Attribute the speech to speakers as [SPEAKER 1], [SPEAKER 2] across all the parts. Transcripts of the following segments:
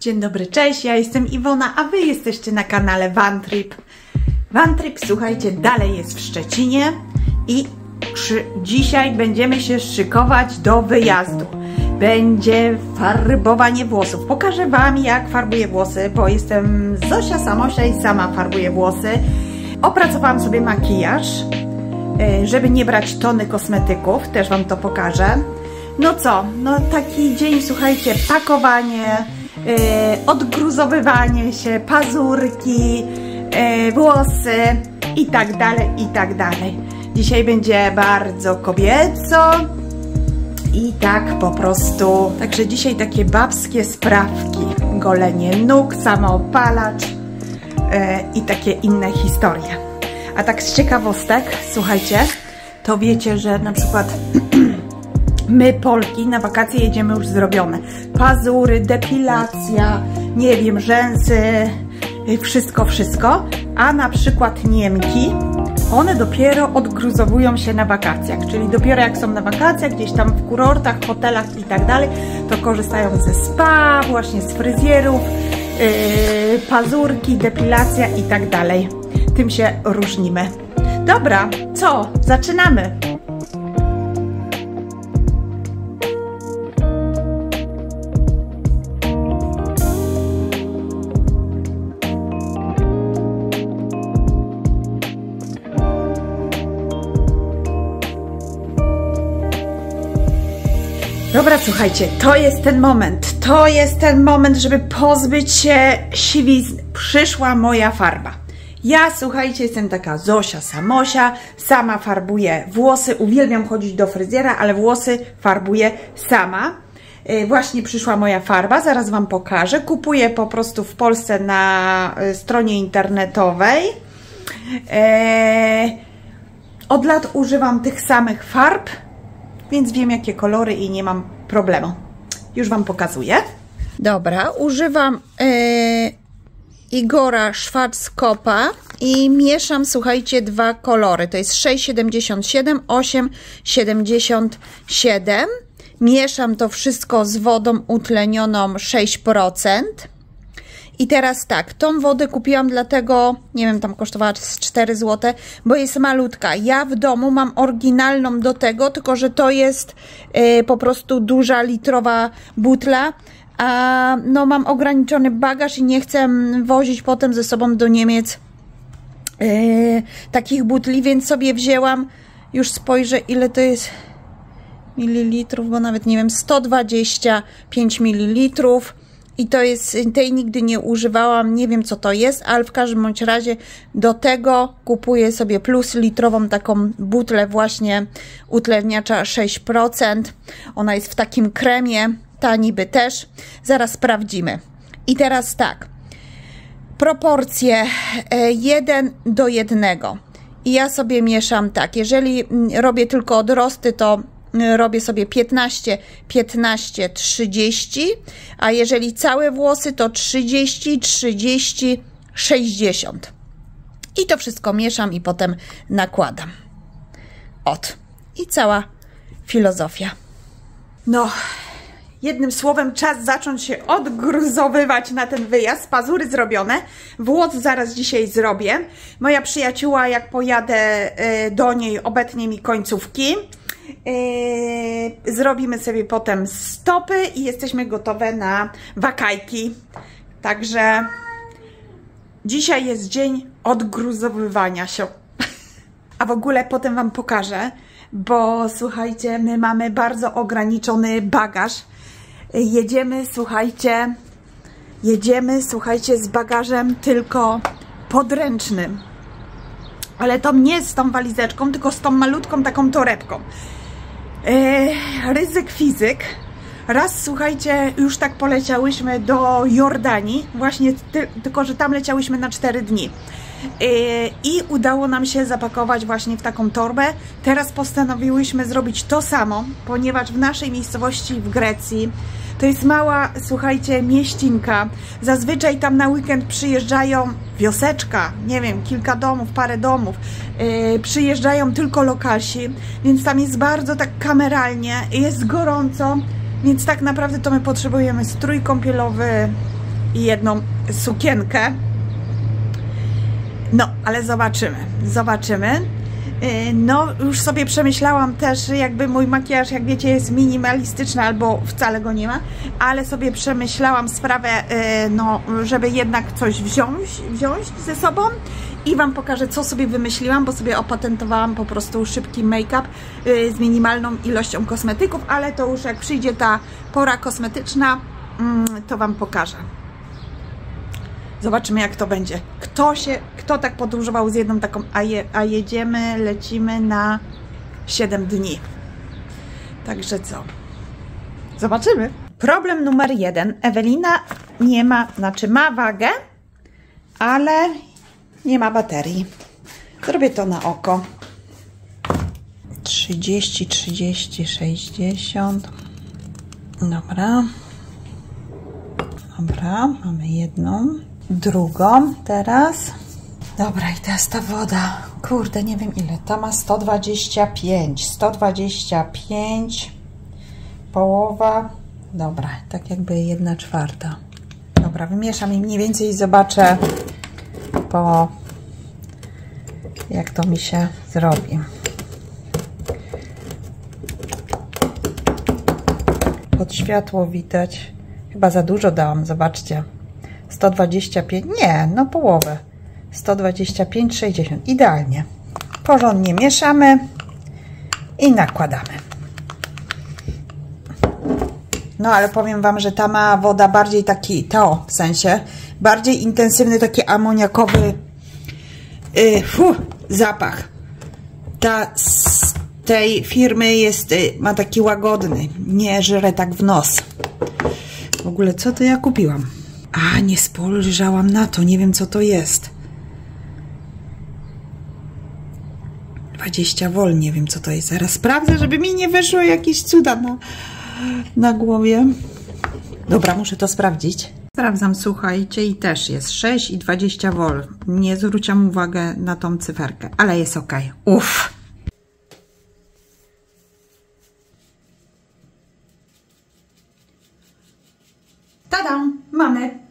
[SPEAKER 1] Dzień dobry, cześć, ja jestem Iwona, a Wy jesteście na kanale Vantrip. Vantrip, słuchajcie, dalej jest w Szczecinie i dzisiaj będziemy się szykować do wyjazdu. Będzie farbowanie włosów. Pokażę Wam, jak farbuję włosy, bo jestem Zosia Samosia i sama farbuję włosy. Opracowałam sobie makijaż, żeby nie brać tony kosmetyków, też Wam to pokażę. No co, no taki dzień, słuchajcie, pakowanie, odgruzowywanie się, pazurki, włosy i tak dalej, i tak dalej. Dzisiaj będzie bardzo kobieco i tak po prostu. Także dzisiaj takie babskie sprawki, golenie nóg, samoopalacz i takie inne historie. A tak z ciekawostek, słuchajcie, to wiecie, że na przykład my, Polki, na wakacje jedziemy już zrobione. Pazury, depilacja, nie wiem, rzęsy, wszystko. A na przykład Niemki, one dopiero odgruzowują się na wakacjach. Czyli dopiero jak są na wakacjach, gdzieś tam w kurortach, hotelach i tak dalej, to korzystają ze spa, właśnie z fryzjerów, pazurki, depilacja i tak dalej. Tym się różnimy. Dobra, co? Zaczynamy! Dobra, słuchajcie, to jest ten moment, żeby pozbyć się siwizn. Przyszła moja farba. Ja, słuchajcie, jestem taka Zosia Samosia, sama farbuję włosy, uwielbiam chodzić do fryzjera, ale włosy farbuję sama. Właśnie przyszła moja farba, zaraz Wam pokażę. Kupuję po prostu w Polsce na stronie internetowej. Od lat używam tych samych farb, więc wiem, jakie kolory i nie mam problemu. Już Wam pokazuję. Dobra, używam Igora Schwarzkopfa i mieszam, słuchajcie, dwa kolory. To jest 6,77, 8,77. Mieszam to wszystko z wodą utlenioną 6%. I teraz tak, tą wodę kupiłam dlatego, nie wiem, tam kosztowała 4 zł, bo jest malutka. Ja w domu mam oryginalną do tego, tylko że to jest po prostu duża litrowa butla, a no mam ograniczony bagaż i nie chcę wozić potem ze sobą do Niemiec takich butli, więc sobie wzięłam, już spojrzę, ile to jest mililitrów, bo nawet nie wiem, 125 mililitrów. I to jest, tej nigdy nie używałam, nie wiem co to jest, ale w każdym bądź razie do tego kupuję sobie plus litrową taką butlę właśnie utleniacza 6%. Ona jest w takim kremie, ta niby też. Zaraz sprawdzimy. I teraz tak, proporcje 1:1. I ja sobie mieszam tak, jeżeli robię tylko odrosty, to robię sobie 15, 15, 30, a jeżeli całe włosy, to 30, 30, 60. I to wszystko mieszam i potem nakładam. I cała filozofia. No, jednym słowem, czas zacząć się odgruzowywać na ten wyjazd. Pazury zrobione, włos zaraz dzisiaj zrobię. Moja przyjacióła, jak pojadę do niej, obetnie mi końcówki. Zrobimy sobie potem stopy i jesteśmy gotowe na wakajki. Także dzisiaj jest dzień odgruzowywania się. A w ogóle potem Wam pokażę, bo słuchajcie, my mamy bardzo ograniczony bagaż. Jedziemy, słuchajcie, z bagażem tylko podręcznym. Ale to nie z tą walizeczką, tylko z tą malutką taką torebką. Ryzyk fizyk. Raz, słuchajcie, już tak poleciałyśmy do Jordanii, właśnie tylko że tam leciałyśmy na 4 dni. I udało nam się zapakować właśnie w taką torbę. Teraz postanowiłyśmy zrobić to samo, ponieważ w naszej miejscowości w Grecji to jest mała, słuchajcie, mieścinka. Zazwyczaj tam na weekend przyjeżdżają wioseczka, nie wiem, kilka domów, parę domów. Przyjeżdżają tylko lokalsi, więc tam jest bardzo tak kameralnie, jest gorąco, więc tak naprawdę to my potrzebujemy strój kąpielowy, i jedną sukienkę. No, ale zobaczymy. No, już sobie przemyślałam też, jakby mój makijaż, jak wiecie, jest minimalistyczny albo wcale go nie ma, ale sobie przemyślałam sprawę, no, żeby jednak coś wziąć ze sobą i Wam pokażę, co sobie wymyśliłam, bo sobie opatentowałam po prostu szybki make-up z minimalną ilością kosmetyków, ale to już jak przyjdzie ta pora kosmetyczna, to Wam pokażę. Zobaczymy, jak to będzie. Kto tak podróżował z jedną taką, lecimy na 7 dni. Także co? Zobaczymy. Problem numer 1. Ewelina nie ma, znaczy ma wagę, ale nie ma baterii. Zrobię to na oko. 30, 60. Dobra. Dobra, mamy jedną. Drugą teraz. Dobra, i teraz ta woda. Kurde, nie wiem ile. Ta ma 125. 125. Połowa. Dobra, tak jakby 1/4. Dobra, wymieszam i mniej więcej zobaczę jak to mi się zrobi. Pod światło widać. Chyba za dużo dałam, zobaczcie. 125, nie, no połowę. 125, 60, idealnie. Porządnie mieszamy i nakładamy. No ale powiem Wam, że ta ma woda bardziej taki, w sensie, bardziej intensywny, taki amoniakowy zapach. Ta z tej firmy jest, ma taki łagodny, nie żre tak w nos. W ogóle co to ja kupiłam? A, nie spojrzałam na to, nie wiem co to jest. 20 V, nie wiem co to jest. Zaraz sprawdzę, żeby mi nie wyszło jakieś cuda na głowie. Dobra, muszę to sprawdzić. Sprawdzam, słuchajcie, i też jest 6 i 20 V. Nie zwróciłam uwagę na tą cyferkę, ale jest ok. Uff. Tada! Mamy.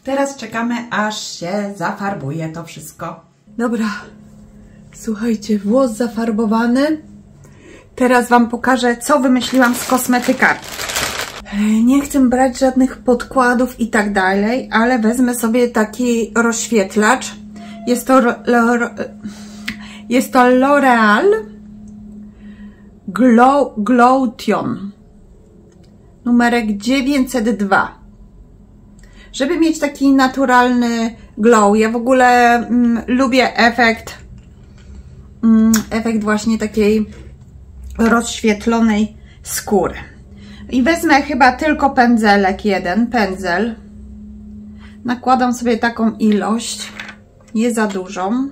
[SPEAKER 1] Teraz czekamy, aż się zafarbuje to wszystko. Dobra. Słuchajcie, włos zafarbowany. Teraz Wam pokażę, co wymyśliłam z kosmetykami. Nie chcę brać żadnych podkładów i tak dalej, ale wezmę sobie taki rozświetlacz. Jest to L'Oreal Glowtion. Numerek 902. Żeby mieć taki naturalny glow. Ja w ogóle lubię efekt właśnie takiej rozświetlonej skóry. I wezmę chyba tylko pędzelek, jeden pędzel. Nakładam sobie taką ilość, nie za dużą.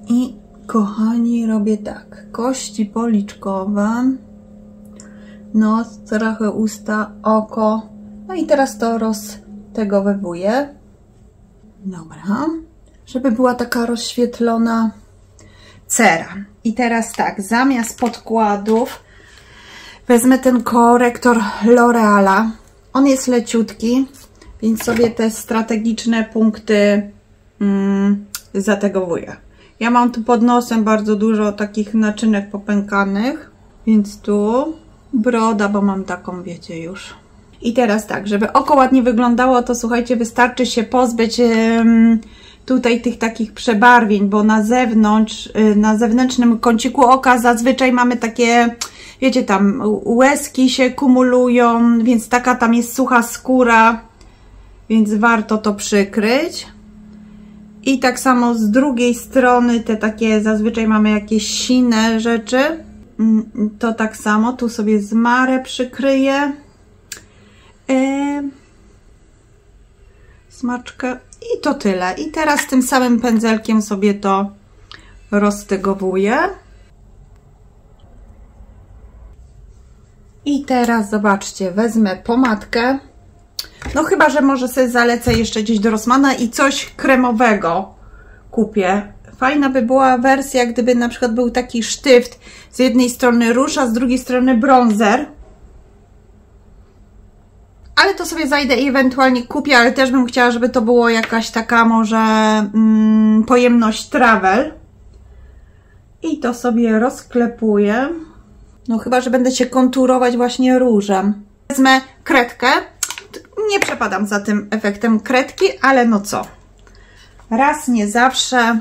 [SPEAKER 1] I kochani, robię tak. Kości policzkowe, nos, trochę usta, oko. No i teraz to roztegowywuję. Dobra. Żeby była taka rozświetlona cera. I teraz tak, zamiast podkładów wezmę ten korektor L'Oreala. On jest leciutki, więc sobie te strategiczne punkty zategowuję. Ja mam tu pod nosem bardzo dużo takich naczynek popękanych, więc tu broda, bo mam taką, wiecie już. I teraz tak, żeby oko ładnie wyglądało, to słuchajcie, wystarczy się pozbyć tutaj tych takich przebarwień, bo na zewnątrz, na zewnętrznym kąciku oka zazwyczaj mamy takie, wiecie, tam łezki się kumulują, więc taka tam jest sucha skóra, więc warto to przykryć. I tak samo z drugiej strony te takie, zazwyczaj mamy jakieś sine rzeczy, to tak samo, tu sobie zmarę przykryję. Smaczkę i to tyle. I teraz tym samym pędzelkiem sobie to roztegowuję. I teraz zobaczcie, wezmę pomadkę. No chyba, że może sobie zalecę jeszcze gdzieś do Rossmana i coś kremowego kupię. Fajna by była wersja, gdyby na przykład był taki sztyft, z jednej strony róż, a z drugiej strony bronzer. ale to sobie zajdę i ewentualnie kupię, ale też bym chciała, żeby to było jakaś taka może pojemność travel. I to sobie rozklepuję. No chyba, że będę się konturować właśnie różem. Wezmę kredkę. Nie przepadam za tym efektem kredki, ale no co. Raz, nie zawsze.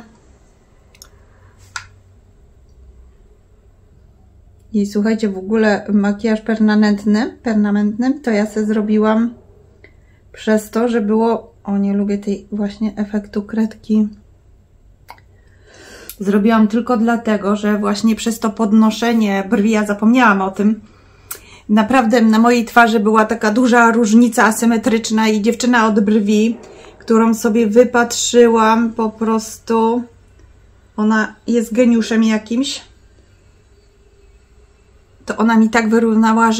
[SPEAKER 1] I słuchajcie, w ogóle makijaż permanentny to ja sobie zrobiłam przez to, że było... O, nie lubię tej właśnie efektu kredki. Zrobiłam tylko dlatego, że właśnie przez to podnoszenie brwi, ja zapomniałam o tym, naprawdę na mojej twarzy była taka duża różnica asymetryczna i dziewczyna od brwi, którą sobie wypatrzyłam, po prostu ona jest geniuszem jakimś, to ona mi tak wyrównała,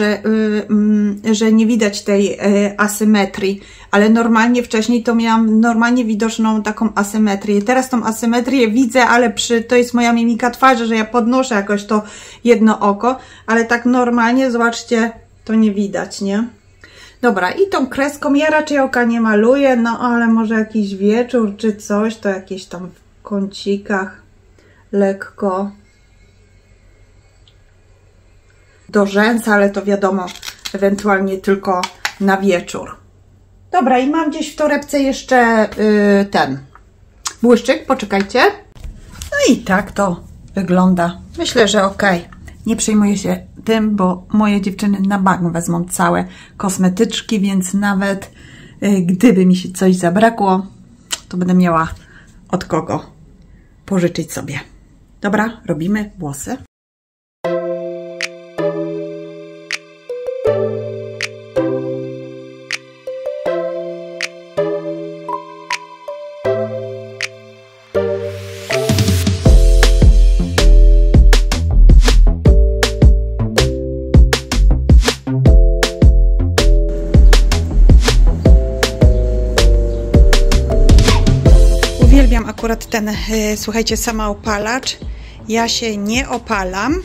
[SPEAKER 1] że nie widać tej asymetrii, ale normalnie wcześniej to miałam normalnie widoczną taką asymetrię. Teraz tą asymetrię widzę, ale to jest moja mimika twarzy, że ja podnoszę jakoś to jedno oko, ale tak normalnie, zobaczcie, to nie widać, nie? Dobra, i tą kreską ja raczej oka nie maluję, no ale może jakiś wieczór czy coś, to jakieś tam w kącikach lekko do rzęs, ale to wiadomo, ewentualnie tylko na wieczór. Dobra, i mam gdzieś w torebce jeszcze ten błyszczyk, poczekajcie. No i tak to wygląda. Myślę, że ok. Nie przejmuję się tym, bo moje dziewczyny na bank wezmą całe kosmetyczki, więc nawet gdyby mi się coś zabrakło, to będę miała od kogo pożyczyć sobie. Dobra, robimy włosy. Uwielbiam akurat ten, słuchajcie, samoopalacz. Ja się nie opalam,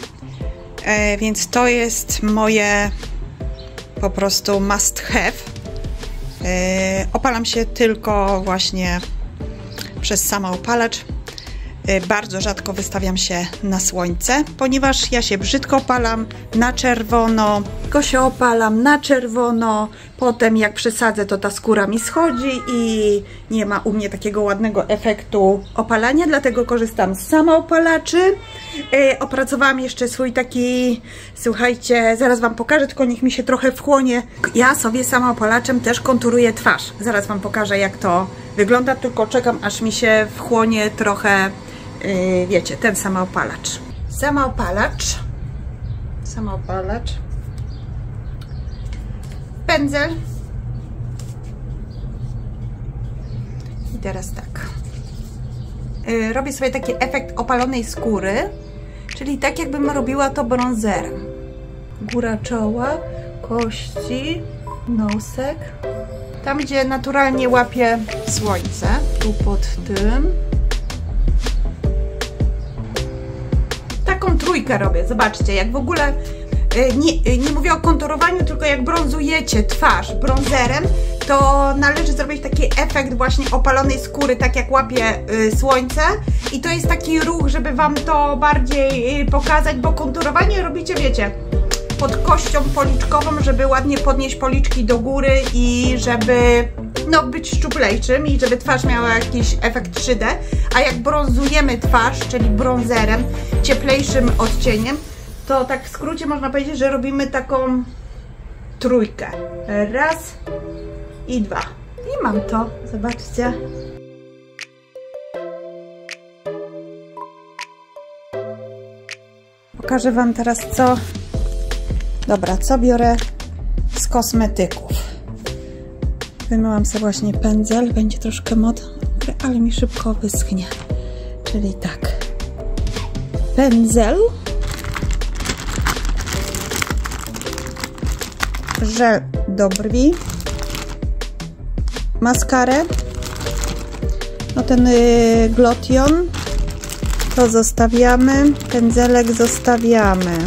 [SPEAKER 1] więc to jest moje po prostu must have. Opalam się tylko właśnie przez samoopalacz. Bardzo rzadko wystawiam się na słońce, ponieważ ja się brzydko opalam na czerwono. Tylko się opalam na czerwono, potem jak przesadzę, to ta skóra mi schodzi i nie ma u mnie takiego ładnego efektu opalania, dlatego korzystam z samoopalaczy. Opracowałam jeszcze swój taki, słuchajcie, zaraz Wam pokażę, tylko niech mi się trochę wchłonie. Ja sobie samoopalaczem też konturuję twarz. Zaraz Wam pokażę, jak to wygląda, tylko czekam, aż mi się wchłonie trochę, wiecie, ten samoopalacz. Samoopalacz. Pędzel. I teraz tak. Robię sobie taki efekt opalonej skóry, czyli tak jakbym robiła to bronzerem. Góra czoła, kości, nosek. Tam, gdzie naturalnie łapie słońce, tu pod tym. Taką trójkę robię, zobaczcie, jak w ogóle nie mówię o konturowaniu, tylko jak brązujecie twarz bronzerem, to należy zrobić taki efekt właśnie opalonej skóry, tak jak łapie słońce, i to jest taki ruch, żeby Wam to bardziej pokazać, bo konturowanie robicie, wiecie, pod kością policzkową, żeby ładnie podnieść policzki do góry i żeby no, być szczuplejszym i żeby twarz miała jakiś efekt 3D, a jak brązujemy twarz, czyli bronzerem, cieplejszym odcieniem, to tak w skrócie można powiedzieć, że robimy taką trójkę. Raz i dwa. I mam to, zobaczcie. Pokażę Wam teraz co biorę z kosmetyków. Wymyłam sobie właśnie pędzel, będzie troszkę mokry, ale mi szybko wyschnie. Czyli tak, pędzel, żel do brwi, maskarę, no ten glution to zostawiamy, pędzelek zostawiamy,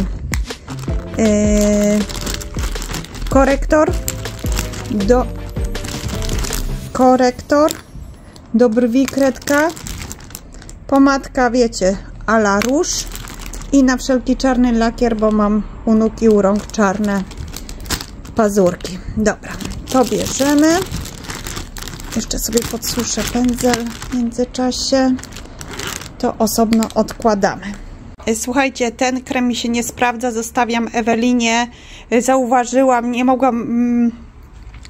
[SPEAKER 1] korektor do korektor, do brwi kredka, pomadka, wiecie, a la róż i na wszelki czarny lakier, bo mam u nóg i u rąk czarne pazurki. Dobra, to bierzemy. Jeszcze sobie podsuszę pędzel w międzyczasie. To osobno odkładamy. Słuchajcie, ten krem mi się nie sprawdza, zostawiam Ewelinie. Zauważyłam,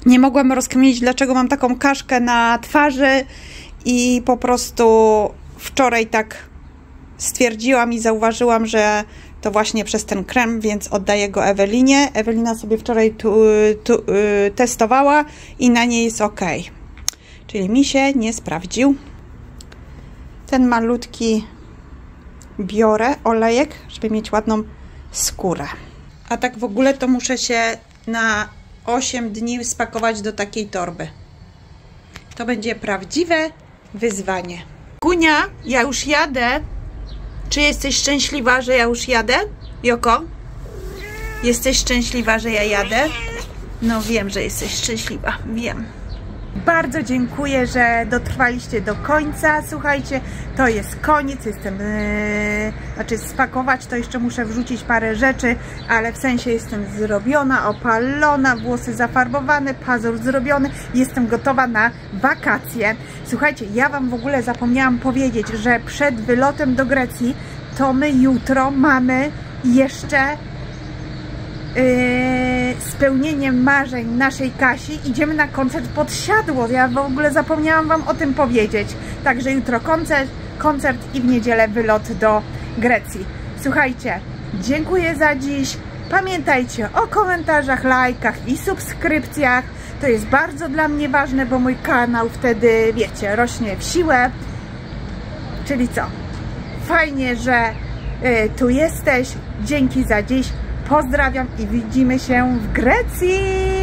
[SPEAKER 1] nie mogłam rozkminić, dlaczego mam taką kaszkę na twarzy i po prostu wczoraj tak stwierdziłam i zauważyłam, że to właśnie przez ten krem, więc oddaję go Ewelinie. Ewelina sobie wczoraj testowała i na niej jest ok. Czyli mi się nie sprawdził. Ten malutki biorę olejek, żeby mieć ładną skórę. A tak w ogóle to muszę się na 8 dni spakować do takiej torby. To będzie prawdziwe wyzwanie. Kunia, ja już jadę. Czy jesteś szczęśliwa, że ja już jadę? Joko? Jesteś szczęśliwa, że ja jadę? No wiem, że jesteś szczęśliwa. Wiem. Bardzo dziękuję, że dotrwaliście do końca. Słuchajcie, to jest koniec. Znaczy spakować to jeszcze muszę wrzucić parę rzeczy, ale w sensie jestem zrobiona, opalona, włosy zafarbowane, pazur zrobiony. Jestem gotowa na wakacje. Słuchajcie, ja wam w ogóle zapomniałam powiedzieć, że przed wylotem do Grecji to my jutro mamy jeszcze spełnienie marzeń naszej Kasi. Idziemy na koncert Podsiadło. Ja w ogóle zapomniałam wam o tym powiedzieć. Także jutro koncert i w niedzielę wylot do Grecji. Słuchajcie, dziękuję za dziś. Pamiętajcie o komentarzach, lajkach i subskrypcjach. To jest bardzo dla mnie ważne, bo mój kanał wtedy, wiecie, rośnie w siłę. Czyli co? Fajnie, że tu jesteś. Dzięki za dziś. Pozdrawiam i widzimy się w Grecji!